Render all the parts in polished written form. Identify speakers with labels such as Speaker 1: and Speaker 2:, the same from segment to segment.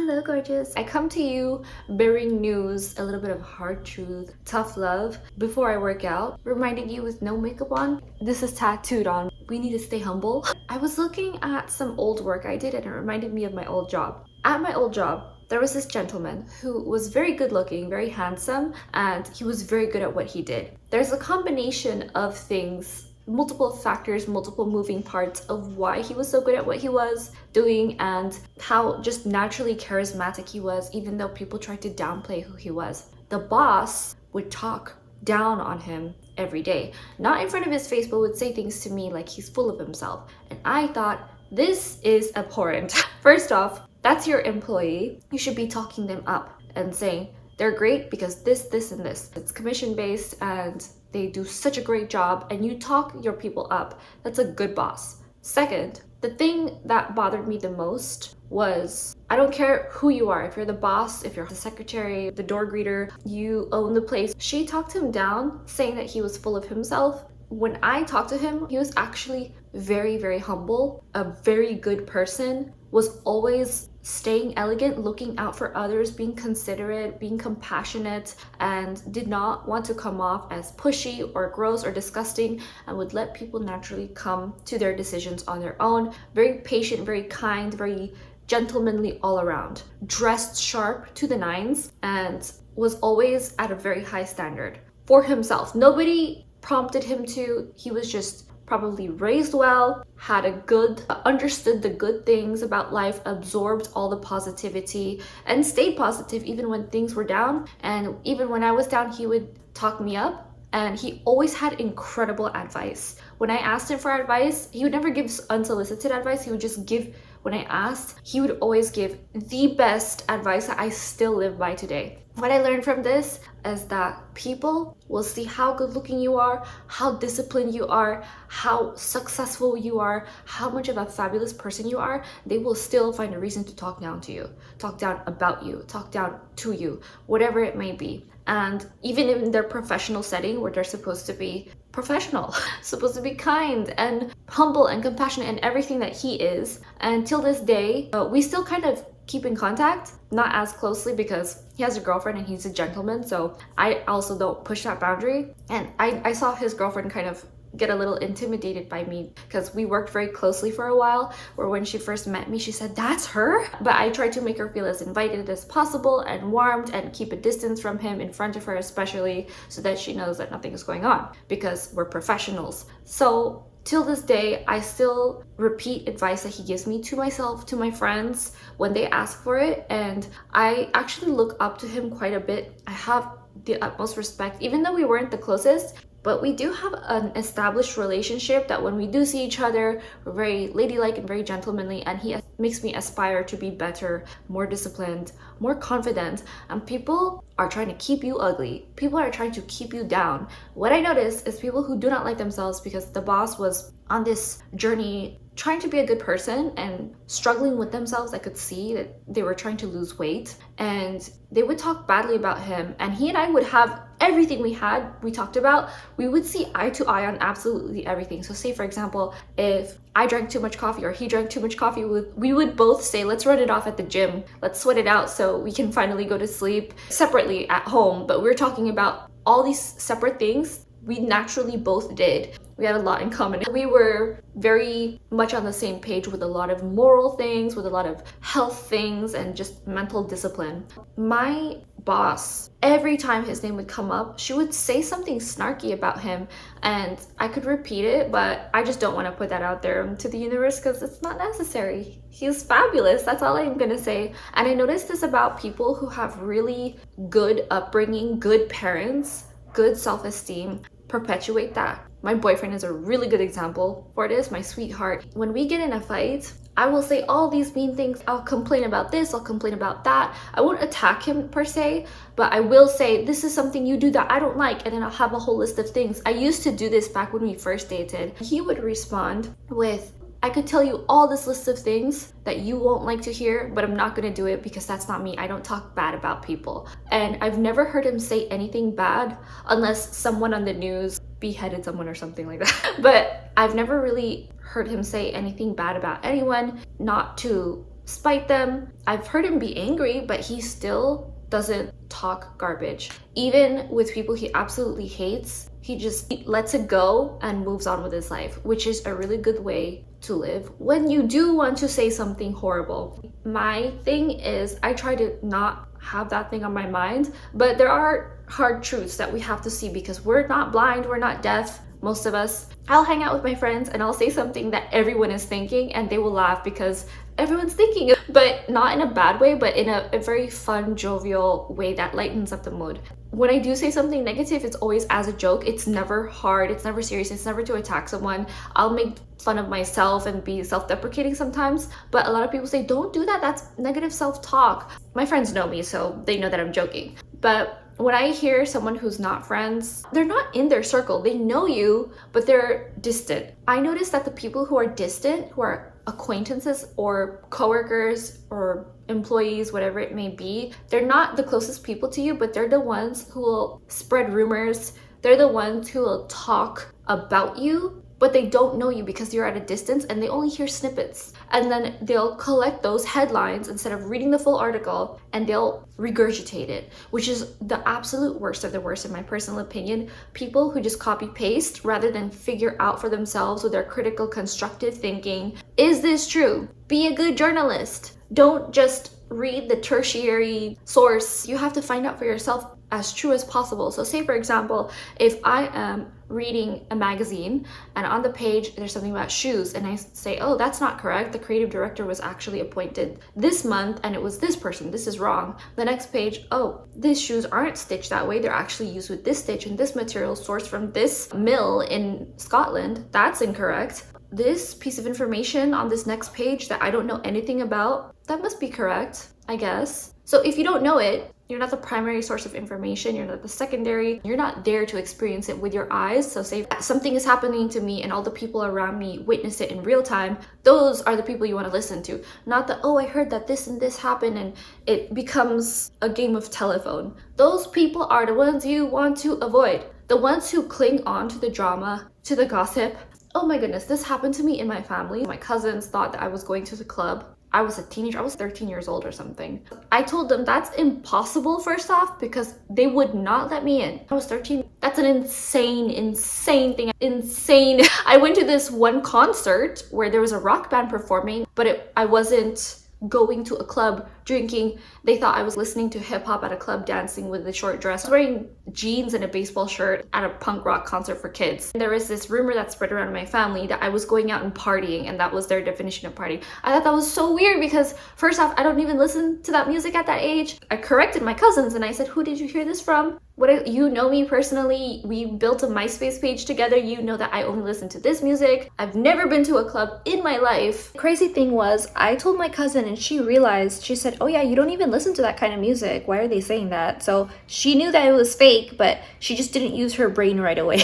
Speaker 1: Hello, gorgeous. I come to you bearing news, a little bit of hard truth, tough love before I work out, reminding you with no makeup on. This is tattooed on. We need to stay humble. I was looking at some old work I did and it reminded me of my old job. At my old job, there was this gentleman who was very good looking, very handsome, and he was very good at what he did. There's a combination of things, multiple factors, multiple moving parts of why he was so good at what he was doing and how just naturally charismatic he was, even though people tried to downplay who he was. The boss would talk down on him every day, not in front of his face, but would say things to me like he's full of himself. And I thought, this is abhorrent. First off, that's your employee. You should be talking them up and saying, they're great because this, and this. It's commission based and they do such a great job, and you talk your people up. That's a good boss. Second, the thing that bothered me the most was, I don't care who you are, if you're the boss, if you're the secretary, the door greeter, you own the place. She talked him down, saying that he was full of himself. When I talked to him, he was actually very, very humble, a very good person, was always staying elegant, looking out for others, being considerate, being compassionate, and did not want to come off as pushy or gross or disgusting, and would let people naturally come to their decisions on their own. Very patient, very kind, very gentlemanly all around. Dressed sharp to the nines and was always at a very high standard for himself. Nobody prompted him to. He was just probably raised well, had a good, understood the good things about life, absorbed all the positivity, and stayed positive even when things were down. And even when I was down, he would talk me up. And he always had incredible advice. When I asked him for advice, he would never give unsolicited advice. He would just give, when I asked, he would always give the best advice that I still live by today. What I learned from this is that people will see how good looking you are, how disciplined you are, how successful you are, how much of a fabulous person you are. They will still find a reason to talk down to you, talk down about you, talk down to you, whatever it may be. And even in their professional setting where they're supposed to be professional, supposed to be kind and humble and compassionate and everything that he is. And till this day, we still kind of keep in contact, not as closely because he has a girlfriend and he's a gentleman, so I also don't push that boundary. And I saw his girlfriend kind of get a little intimidated by me because we worked very closely for a while, where when she first met me she said, that's her? But I tried to make her feel as invited as possible and warmed and keep a distance from him in front of her, especially so that she knows that nothing is going on because we're professionals. So till this day, I still repeat advice that he gives me to myself, to my friends when they ask for it, and I actually look up to him quite a bit. I have the utmost respect, even though we weren't the closest, but we do have an established relationship that when we do see each other, we're very ladylike and very gentlemanly, and he makes me aspire to be better, more disciplined, more confident. And people are trying to keep you ugly. People are trying to keep you down. What I noticed is people who do not like themselves because the boss was on this journey trying to be a good person and struggling with themselves. I could see that they were trying to lose weight and they would talk badly about him, and he and I would have everything we talked about, we would see eye to eye on absolutely everything. So say for example, if I drank too much coffee or he drank too much coffee, we would both say, let's run it off at the gym, let's sweat it out so we can finally go to sleep separately at home. But we're talking about all these separate things we naturally both did. We had a lot in common. We were very much on the same page with a lot of moral things, with a lot of health things, and just mental discipline. My boss, every time his name would come up, she would say something snarky about him, and I could repeat it, but I just don't want to put that out there to the universe because it's not necessary. He's fabulous, that's all I'm gonna say. And I noticed this about people who have really good upbringing, good parents, good self-esteem, perpetuate that. My boyfriend is a really good example for this, my sweetheart. When we get in a fight, I will say all these mean things. I'll complain about this, I'll complain about that. I won't attack him per se, but I will say, this is something you do that I don't like, and then I'll have a whole list of things. I used to do this back when we first dated. He would respond with, I could tell you all this list of things that you won't like to hear, but I'm not gonna do it because that's not me. I don't talk bad about people. And I've never heard him say anything bad unless someone on the news beheaded someone or something like that. But I've never really heard him say anything bad about anyone, not to spite them. I've heard him be angry, but he still doesn't talk garbage. Even with people he absolutely hates, he just lets it go and moves on with his life, which is a really good way to live when you do want to say something horrible. My thing is, I try to not have that thing on my mind, but there are hard truths that we have to see because we're not blind, we're not deaf, most of us. I'll hang out with my friends and I'll say something that everyone is thinking and they will laugh because everyone's thinking it, but not in a bad way, but in a very fun, jovial way that lightens up the mood. When I do say something negative, it's always as a joke. It's never hard, it's never serious, it's never to attack someone. I'll make fun of myself and be self-deprecating sometimes, but a lot of people say, don't do that, that's negative self-talk. My friends know me, so they know that I'm joking. But when I hear someone who's not friends, they're not in their circle, they know you, but they're distant. I notice that the people who are distant, who are acquaintances or coworkers or employees, whatever it may be, they're not the closest people to you, but they're the ones who will spread rumors. They're the ones who will talk about you, but they don't know you because you're at a distance and they only hear snippets. And then they'll collect those headlines instead of reading the full article and they'll regurgitate it, which is the absolute worst of the worst in my personal opinion. People who just copy paste rather than figure out for themselves with their critical, constructive thinking, is this true? Be a good journalist. Don't just read the tertiary source. You have to find out for yourself as true as possible. So say for example, if I am reading a magazine and on the page there's something about shoes and I say, oh, that's not correct, the creative director was actually appointed this month and it was this person, this is wrong. The next page, oh, these shoes aren't stitched that way, they're actually used with this stitch and this material sourced from this mill in Scotland, that's incorrect. This piece of information on this next page that I don't know anything about, that must be correct, I guess. So if you don't know it, you're not the primary source of information, you're not the secondary, you're not there to experience it with your eyes. So say something is happening to me and all the people around me witness it in real time, those are the people you want to listen to. Not the, oh, I heard that this and this happened and it becomes a game of telephone. Those people are the ones you want to avoid. The ones who cling on to the drama, to the gossip. Oh my goodness, this happened to me in my family. My cousins thought that I was going to the club. I was a teenager, I was 13 years old or something. I told them that's impossible first off because they would not let me in. I was 13. That's an insane thing. Insane. I went to this one concert where there was a rock band performing, but I wasn't going to a club drinking. They thought I was listening to hip hop at a club dancing with a short dress. I was wearing jeans and a baseball shirt at a punk rock concert for kids. And there was this rumor that spread around my family that I was going out and partying and that was their definition of party. I thought that was so weird because first off, I don't even listen to that music at that age. I corrected my cousins and I said, who did you hear this from? You know me personally, we built a MySpace page together, you know that I only listen to this music. I've never been to a club in my life. The crazy thing was, I told my cousin and she realized, she said, oh yeah, you don't even listen to that kind of music. Why are they saying that? So she knew that it was fake, but she just didn't use her brain right away.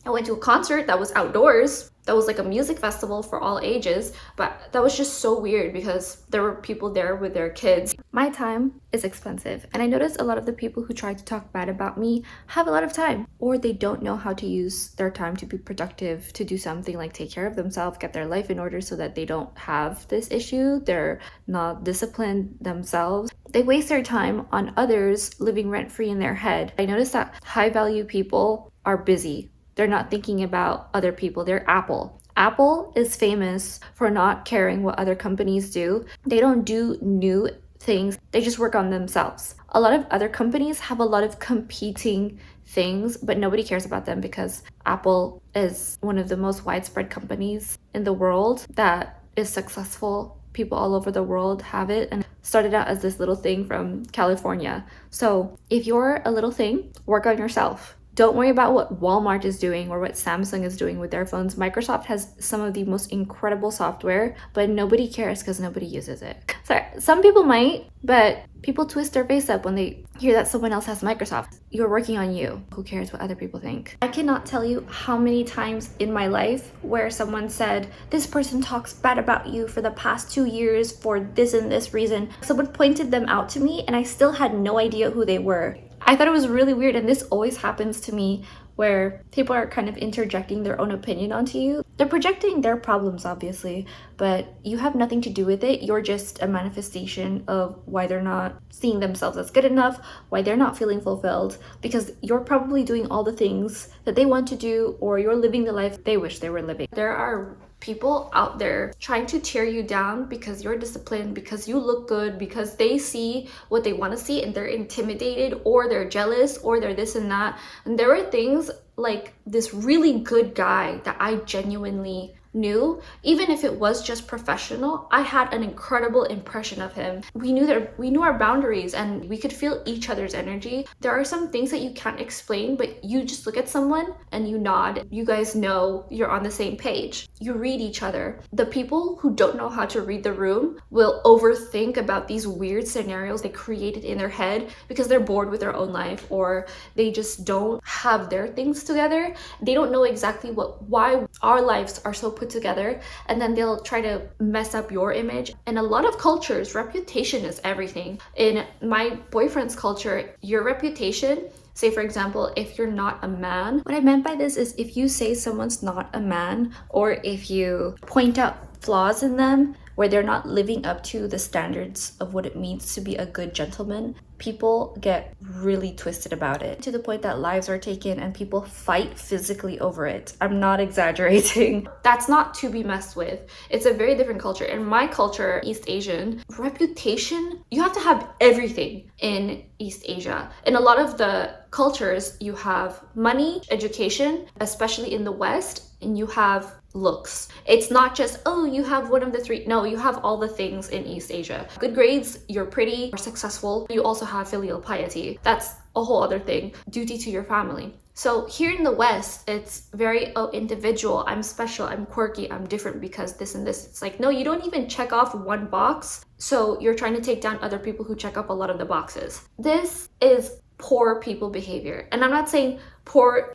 Speaker 1: I went to a concert that was outdoors. That was like a music festival for all ages, but that was just so weird because there were people there with their kids. My time is expensive, and I notice a lot of the people who try to talk bad about me have a lot of time, or they don't know how to use their time to be productive, to do something like take care of themselves, get their life in order so that they don't have this issue. They're not disciplined themselves. They waste their time on others living rent-free in their head. I notice that high-value people are busy. They're not thinking about other people. They're Apple. Apple is famous for not caring what other companies do. They don't do new things. They just work on themselves. A lot of other companies have a lot of competing things, but nobody cares about them because Apple is one of the most widespread companies in the world that is successful. People all over the world have it and started out as this little thing from California. So if you're a little thing, work on yourself. Don't worry about what Walmart is doing or what Samsung is doing with their phones. Microsoft has some of the most incredible software, but nobody cares because nobody uses it. Sorry, some people might, but people twist their face up when they hear that someone else has Microsoft. You're working on you. Who cares what other people think? I cannot tell you how many times in my life where someone said, this person talks bad about you for the past 2 years for this and this reason. Someone pointed them out to me and I still had no idea who they were. I thought it was really weird, and this always happens to me where people are kind of interjecting their own opinion onto you. They're projecting their problems, obviously, but you have nothing to do with it. You're just a manifestation of why they're not seeing themselves as good enough, why they're not feeling fulfilled, because you're probably doing all the things that they want to do, or you're living the life they wish they were living. There are people out there trying to tear you down because you're disciplined, because you look good, because they see what they want to see and they're intimidated, or they're jealous, or they're this and that. And there were things like this really good guy that I genuinely knew, even if it was just professional, I had an incredible impression of him. We knew our boundaries and we could feel each other's energy. There are some things that you can't explain, but you just look at someone and you nod. You guys know you're on the same page. You read each other. The people who don't know how to read the room will overthink about these weird scenarios they created in their head because they're bored with their own life, or they just don't have their things together. They don't know exactly why our lives are so put together, and then they'll try to mess up your image. In a lot of cultures, reputation is everything. In my boyfriend's culture, your reputation, say for example, if you're not a man, what I meant by this is if you say someone's not a man, or if you point out flaws in them where they're not living up to the standards of what it means to be a good gentleman, people get really twisted about it, to the point that lives are taken and people fight physically over it. I'm not exaggerating. That's not to be messed with. It's a very different culture. In my culture, East Asian, reputation, you have to have everything in East Asia. In a lot of the cultures, you have money, education, especially in the West, and you have looks. It's not just, oh, you have one of the three. No, you have all the things in East Asia. Good grades, you're pretty, you're successful. You also have filial piety. That's a whole other thing. Duty to your family. So here in the West, it's very, oh, individual. I'm special, I'm quirky, I'm different because this and this. It's like, no, you don't even check off one box. So you're trying to take down other people who check off a lot of the boxes. This is poor people behavior. And I'm not saying poor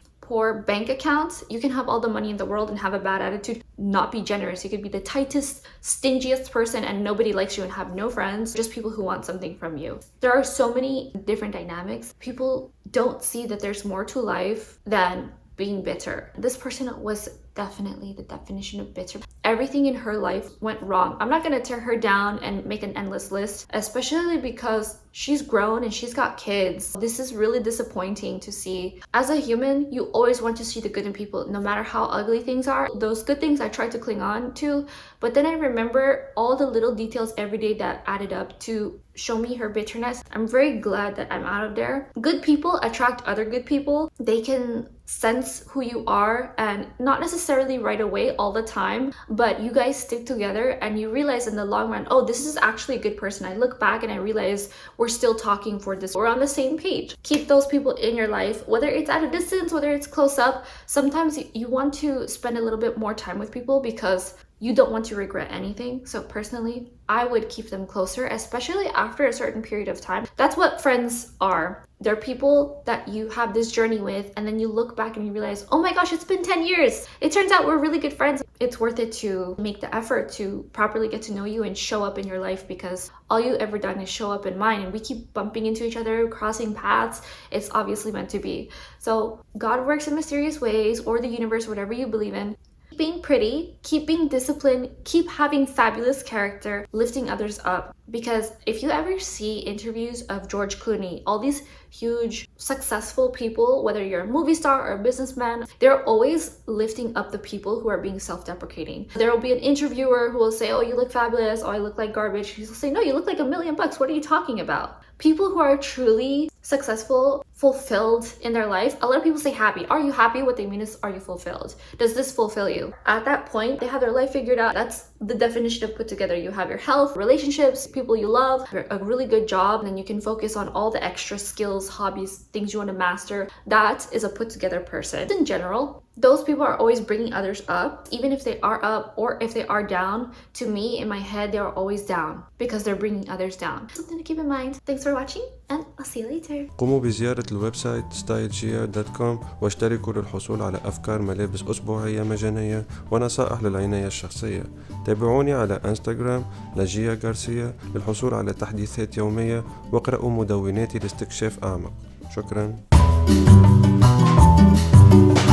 Speaker 1: bank accounts. You can have all the money in the world and have a bad attitude, not be generous. You could be the tightest, stingiest person and nobody likes you and have no friends, just people who want something from you. There are so many different dynamics. People don't see that there's more to life than being bitter. This person was definitely the definition of bitter. Everything in her life went wrong. I'm not gonna tear her down and make an endless list, especially because she's grown and she's got kids. This is really disappointing to see. As a human, you always want to see the good in people, no matter how ugly things are. Those good things I try to cling on to, but then I remember all the little details every day that added up to show me her bitterness. I'm very glad that I'm out of there. Good people attract other good people. They can sense who you are, and not necessarily right away all the time, but you guys stick together and you realize in the long run, oh, this is actually a good person. I look back and I realize we're still talking for this. We're on the same page. Keep those people in your life, whether it's at a distance, whether it's close up. Sometimes you want to spend a little bit more time with people because you don't want to regret anything. So personally, I would keep them closer, especially after a certain period of time. That's what friends are. They're people that you have this journey with, and then you look back and you realize, oh my gosh, it's been 10 years. It turns out we're really good friends. It's worth it to make the effort to properly get to know you and show up in your life, because all you ever done is show up in mine, and we keep bumping into each other, crossing paths. It's obviously meant to be. So God works in mysterious ways, or the universe, whatever you believe in. Being pretty, keep being disciplined, keep having fabulous character, lifting others up. Because if you ever see interviews of George Clooney, all these huge, successful people, whether you're a movie star or a businessman, they're always lifting up the people who are being self-deprecating. There will be an interviewer who will say, oh, you look fabulous, oh, I look like garbage. He'll say, no, you look like $1 million. What are you talking about? People who are truly successful, fulfilled in their life, a lot of people say happy. Are you happy? What they mean is, are you fulfilled? Does this fulfill you? At that point, they have their life figured out. That's the definition of put together. You have your health, relationships, people you love, a really good job, and then you can focus on all the extra skills, hobbies, things you want to master. That is a put together person. In general, those people are always bringing others up, even if they are up or if they are down. To me, in my head, they are always down because they're bringing others down. Something to keep in mind. Thanks for watching, and I'll see you later.
Speaker 2: قوموا بزيارة الويب سايت stylegr.com واشتركوا للحصول على أفكار ملابس أسبوعية مجانية ونصائح للعناية الشخصية. تابعوني على انستغرام لجيا غارسيا للحصول على تحديثات يومية، واقرأوا مدوناتي لاستكشاف أعمق. شكرا. السلامة.